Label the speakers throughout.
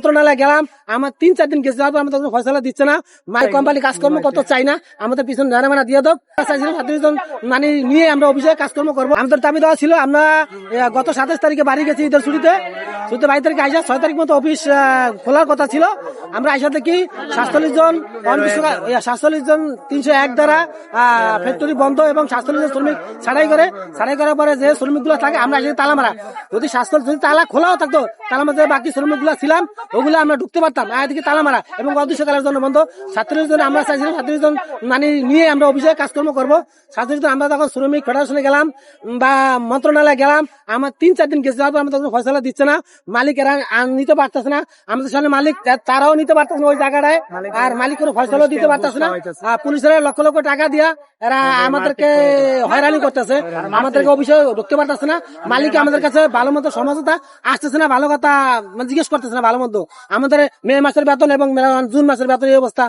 Speaker 1: মন্ত্রণালয়ে গেলাম, আমার 3-4 দিন গেছে, আমাদের কোনো ফয়সালা দিচ্ছে না। কোম্পানি কাজকর্ম করতে চাই না, আমাদের পিছনে জানামানা দিয়ে দাও। 37 জন মানে নিয়ে আমরা অফিসে কাজকর্ম করবো। আমাদের দাবি দেওয়া ছিল, আমরা গত 27 তারিখে বাড়ি গেছি ঈদের ছুটিতে। 22 তারিখে আইসা 6 তারিখ মতো অফিস খোলার কথা ছিল। আমরা আইসা দেখি 47 জন 301 দ্বারা ফ্যাক্টরি বন্ধ এবং 47 জন শ্রমিক ছাড়াই করার পরে যে শ্রমিক গুলো থাকে আমরা এসে তালা মারা। যদি তালা খোলাও থাকতো, তালা মারা বাকি শ্রমিক গুলা ছিলাম ওগুলো আমরা ঢুকতে পারতাম। এদিকে তালা মারা এবং অদৃশ্য তালার জন্য বন্ধ। 37 জন আমরা চাইছিলাম 37 জন মানে নিয়ে আমরা অফিসে কাজকর্ম করবো। 37 জন আমরা যখন শ্রমিক ফেডারেশনে গেলাম বা মন্ত্রণালয়ে গেলাম, আমার 3-4 দিন গেছে, আমাদের কোনো ফয়সালা দিচ্ছে না। মালিক এরা নিতে পারতেছে না, আমাদের সামনে মালিক তারাও নিতে পারতেছে না ওই জায়গাটায়, আর মালিক কোনো ফয়সালাও দিতে পারতেছে না। পুলিশের লক্ষ লক্ষ টাকা দিয়া এরা আমাদেরকে হয়রানি করতেছে, আমাদেরকে অফিসে ঢুকতে পারতেছে না। মালিক আমাদের কাছে ভালো মতো সমঝোতা আসতেছে না, ভালো কথা জিজ্ঞেস করতেছে না ভালো মতো। আমাদের মে মাসের বেতন এবং জুন মাসের বেতন এই অবস্থা।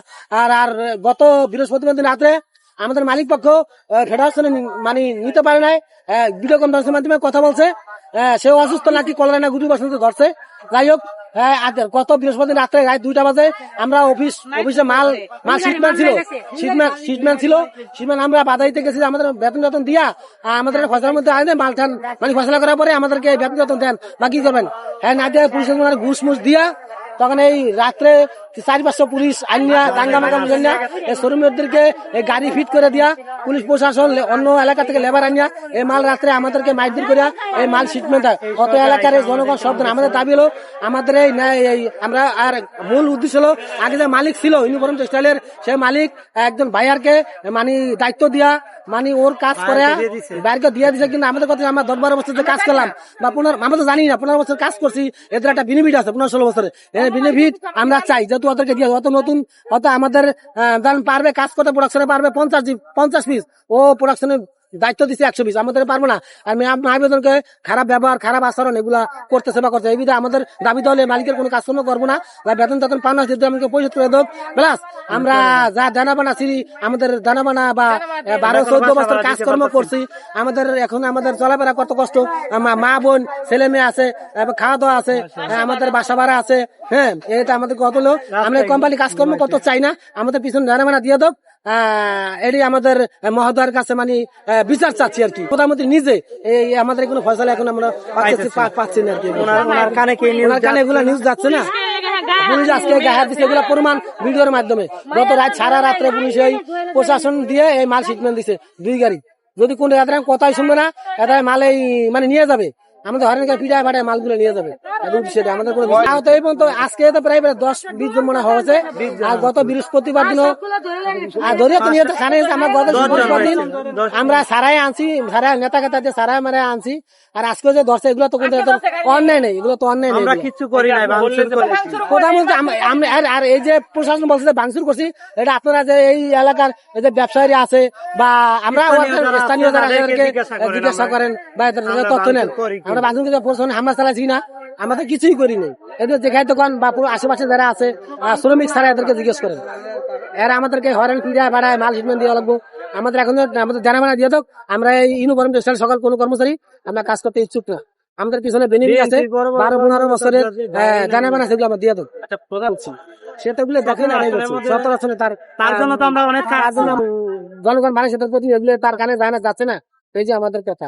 Speaker 1: আর গত বৃহস্পতিবার দিন রাত্রে আমাদের মালিক পক্ষ ফেডারেশনে মানে নিতে পারে নাই, ভিডিও কনফারেন্সের মাধ্যমে কথা বলছে। সেও অসুস্থ নাকি কলেরা না গুরু বসন্ত ধরছে। যাই হোক, গত বৃহস্পতি রাত্রে রাত 2টা বাজে আমরা অফিসে মাল শিটম্যান ছিল আমরা বাধাইতে গেছি, আমাদের বেতন দিয়া আমাদের ফসলের মধ্যে আনে মাল ঠান মানে ফসলা করার পরে আমাদেরকে বেতন দেন বা কি করবেন। না দিয়ে পুলিশের ঘুষ মুষ দিয়া তখন এই রাত্রে 400-500 পুলিশ আনিয়া দাঙ্গামা শ্রমিকদেরকে গাড়ি ফিট করে দিয়া পুলিশ প্রশাসন অন্য এলাকা থেকে লেবার আনিয়া এই মাল রাত্রে আমাদেরকে মাইরপিট করিয়া এই মাল শিটমেন্ট হয়। কত এলাকার জনগণ সব আমাদের দাবি হলো আমাদের এই আমরা আর মূল উদ্দেশ্য হলো আগে যে মালিক ছিল ইউনিফর্ম টেক্সটাইলের সে মালিক একজন ভাইয়ারকে মানে দায়িত্ব দিয়া মানে ওর কাজ করে বাইরকে দিয়ে দিছে। কিন্তু আমাদের কথা আমরা 10-12 বছর কাজ করলাম বা আমরা তো জানি না 15 বছর কাজ করছি, এদের একটা বেনিফিট আছে 15-16 বছরে বেনিফিট আমরা চাই, যেহেতু ওদেরকে দিয়ে অত নতুন হয়তো আমাদের পারবে কাজ করতে, প্রোডাকশনে পারবে 50 পিস, ও প্রোডাকশনে দায়িত্ব দিচ্ছে 100 পিস, আমাদের পারবো না। আমি আবেদনকে খারাপ ব্যবহার খারাপ আচরণ এগুলা করতেছে বা করছে, এই বিধে আমাদের দাবি দলে মালিকের কোনো কাজকর্ম করবো না বা বেতন পাওনা যদি আমাকে পরিশোধ করে দেব। প্লাস আমরা যা দানাবানা আমাদের দানাবানা বা 12-14 বছর কাজকর্ম করছি, আমাদের এখন আমাদের চলাফেরা কত কষ্ট, মা বোন ছেলে মেয়ে আছে, খাওয়া দাওয়া আছে, আমাদের বাসা ভাড়া আছে। হ্যাঁ, এটা আমাদের কত হলো, আমরা কোম্পানি কাজকর্ম করতে চাই না, আমাদের পিছনে দানাবানা দিয়ে দাও। এটি আমাদের মহোদয়ের কাছে মানে বিচার চাচ্ছি আর কি। প্রধানমন্ত্রী নিজে এই আমাদের কোনো ফয়সালা এখন আমরা পাচ্ছি না আর কি। ওনার কানে এগুলো নিউজ যাচ্ছে না, পুলিশ আজকে গায়ে দিচ্ছে এগুলো প্রমাণ ভিডিওর মাধ্যমে। গত রাত সারা রাত্রে পুলিশ এই প্রশাসন দিয়ে এই মাল শিটমেন্ট দিছে 2 গাড়ি। যদি কোন এদের কথাই শুনবে না, এদের মাল এই মানে নিয়ে যাবে, আমাদের হরেন পিঠায় ফাটায় মালগুলো নিয়ে যাবে। আমাদের কোনো আজকে তো প্রায় 10-20 জন মনে হয়েছে। আর গত বৃহস্পতিবার দিন ধরিয়ে তো নিয়ে আমরা গত বৃহস্পতিবার দিন আমরা সারাই আনছি, সারা নেতা খেতা দিয়ে সারাই মারা আনছি। আর আজকে যে ধরছে এগুলো তো কিন্তু অন্যায় নেই, এগুলো তো অন্যায় নেই,
Speaker 2: কিছু করি নাই।
Speaker 1: প্রধানমন্ত্রী আর এই যে প্রশাসন বলছে যে ভাঙচুর করছি, এটা আপনারা যে এই এলাকার এই যে ব্যবসায়ী আছে বা আমরা স্থানীয় যারা জিজ্ঞাসা করেন বা তথ্য নেন, আমরা বাংলাদেশ প্রশাসন হামলা চালাইছি না, আমাদের কিছুই করি নাই। এদের যেখানে দোকান বা পুরো আশেপাশে যারা আছে শ্রমিক ছাড়া এদেরকে জিজ্ঞেস করেন, এরা আমাদেরকে হরেন পিড়ায় বাড়ায় মাল শিটমেন্ট দিয়ে লাগবো। আমাদের এখন আমাদের জানামানা দিয়ে দাও, আমরা এই ইউনিফর্ম টেক্সটাইল সকল কোনো কর্মচারী আমরা কাজ করতে ইচ্ছুক না। আমাদের পিছনে বেনিফিট আছে 12-15 বছরের জানামানা, সেগুলো আমরা দিয়ে দাও। সেটা গুলো দেখেন তার জন্য তো আমরা অনেক জনগণ মানুষের প্রতি তার কানে যায় না, যাচ্ছে না, এই যে আমাদের কথা।